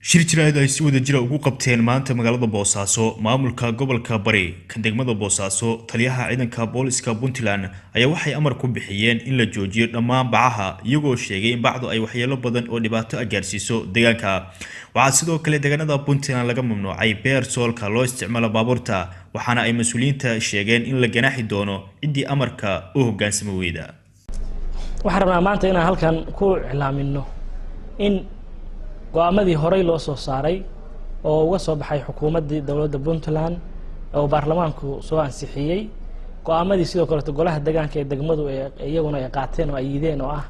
shir jiraayad ay si wada jira ugu qabteen maanta magaalada Boosaaso maamulka gobolka Bari kan degmada Boosaaso taliyaha ciidanka booliska Puntland ayaa waxay amar ku bixiyeen in la joojiyo dhammaan bacaha iyagoo sheegay in bacdu ay waxyeelo badan oo dhibaato gaarsiiso deegaanka waxa sidoo kale deegaanada Puntland laga mamnuucay beer soolka loo isticmaalo baabuurta waxaana ay mas'uuliyiinta sheegeen in la ganaaxi doono cidii amarka u hogaansamo weeyda waxaan rabnaa maanta inaan halkan ku iclaamino in go'aamadii horey loo soo saaray oo uga soo baxay xukuumadda dawladda Puntland oo baarlamaanku soo ansixiyay go'aamadii sidoo kale golaha deegaanka ee degmadu iyaguna ay qaateen oo ay yideen oo ah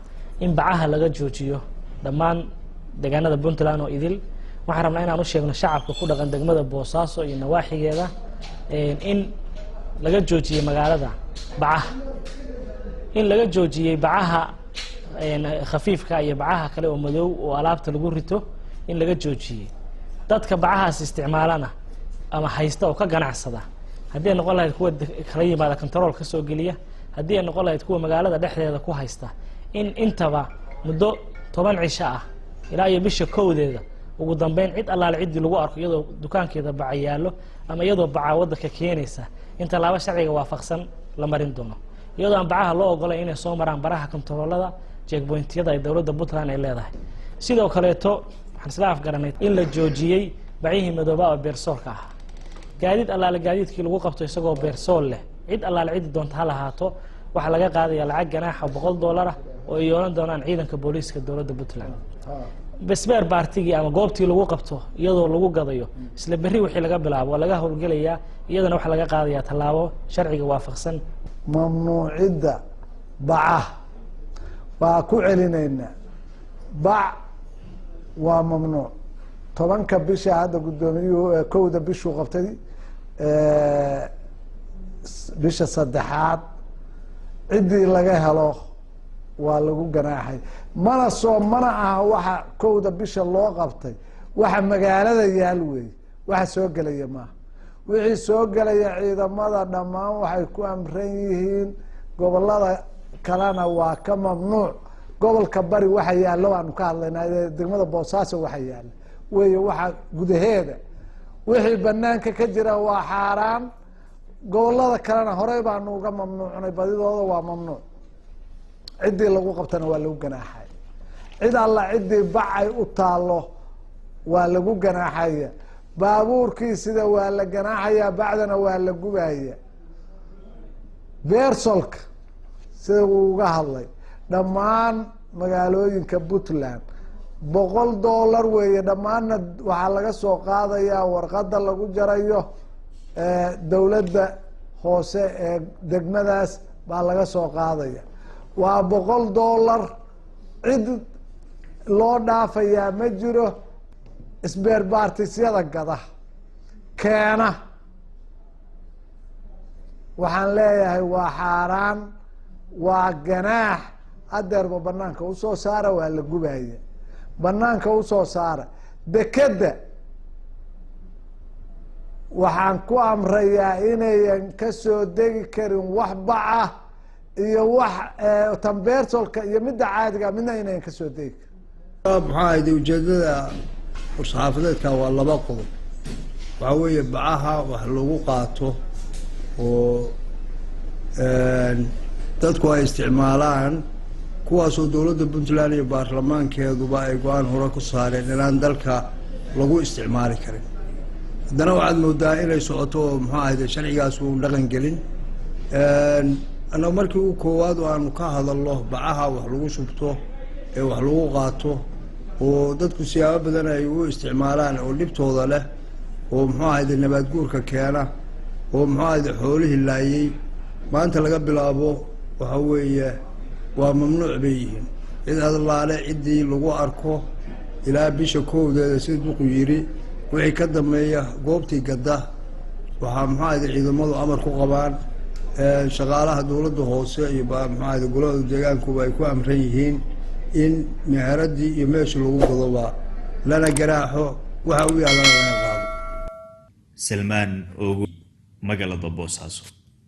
in bacaha laga joojiyo dhammaan deegaanada Puntland oo idil waxaan rabnaa inaan u sheegno shacabka ku dhaqan degmada Boosaaso iyo nawaaxigeeda in laga joojiyo magaalada bacaha in laga joojiyay bacaha khafiifka iyo bacaha kale oo madow oo alaabta lagu rito in laga joojiyay dadka bacahaas isticmaalana ama haysta oo ka ganacsada hadii noqon lahayd kuwa kala yimaada control ka soo geliya hadii ay noqon lahayd kuwa magaalada dhexdeeda ku haysta in intaba muddo 10 cisho ah ilaa iyo bisha kowdeeda ugu dambeyn cid allaale cid lagu arko iyadoo dukaankeeda baca yaalo ama iyadoo baca wadada keenaysa inta laaba sharciga waafaqsan la marin doono iyadoo aan bacaha loo ogolay inay soo maraan baraha controlada checkpointyada ay dawladda Puntland ay leedahay sidoo kale waxaan isla afgaranay in la joojiyay bacihii madooba oo beersoolka ah gaadiid allaale gaadiidkii lagu qabto isagoo beersool leh cid allaale cid doonta ha lahaato waxa laga qaadayaa lacag ganaaxa $100 oo ay yeelan doonaan ciidanka booliska dawladda Puntland besbeer baartigii ama goobtii lagu qabto iyadoo lagu gadayo isla berri wixii laga bilaabo laga howlgalayaa iyadana waxa laga qaadayaa talaabo sharciga waafaqsan mamnuucida bacaha waa ku celinayna bac waa mamnuuc 10 bisha hadda gudoomiyuhu kowda bishuu qabtay bisha saddexaad cidii laga helo waa lagu ganaaxay mana aha waxa kowda bisha loo qabtay waxa magaalada yaal weey waxa soo galaya ma wixii soo galaya ciidamada dhamaan waxay ku amran yihiin gobolada kalena waa ka mamnuuc gobolka Bari waxa yaalo aan ka hadlaynaa degmada Boosaaso waxa yaalo weey waxa gudaheeda wixii banaanka ka jira waa xaraan gobolada kalena horey baan uga mamnuucnay badidooda waa mamnuuc cidii lagu qabtana waa lagu ganaaxay cid alla cidii bacay u taalo waa lagu ganaaxaya baabuurkii sida waa la ganaaxaya bacdana waa la gubaya beersolka sida uu uga hadlay dhammaan magaalooyinka Puntland $100 weeye dhamaanna waxa laga soo qaadayaa warqada lagu jarayo dawladda hoose ee degmadaas baa laga soo qaadaya waa $100 cid loo dhaafayaa ma jiro isbeer baartisyada gada keena waxaan leeyahay waa xaraan waa ganaax adeerba banaanka u soo saara waa la gubaya banaanka u soo saara dekada waxaan ku amrayaa inayan ka soo degi karin wax baca iyo wax tambeersolka iyo midda caadiga midna inayan ka soo degi karin maxaa ujeedada warsaxaafadeedka waa laba qodob waxa weeye bacaha wax lagu qaato oo dadku ay isticmaalaan kuwaasoo dawladda Puntland iyo baarlamaankeeduba ay go'aan hore ku saareen inaan dalka lagu isticmaali karin haddana waxaad moodaa inay socoto maxaa sharcigaas uu dhaqan gelin ana markii uu koowaad aanu ka hadalno bacaha wax lagu shubto ee wax lagu qaato oo dadku siyaabo badan ay u isticmaalaan oo dhibtooda leh oo maxaa nabaad guurka keena oo maxaa xoolihii laayay maanta laga bilaabo waxa weeye waa mamnuuc bayeen cid hadlaale cidii lagu arko ilaa bisha kowdeeda sidoo uu yiri wixii ka dambeeya goobtii gada waxa maxaa ciidamadu amar ku qabaan shaqaalaha dawladda hoose iyo maxaa golaha deegaanku ay ku amran yihiin in meheradi iyo meesha lagu godoba lana garaaxo waxa uu yaalana laga qaado Salman Ogu magaalada Boosaaso.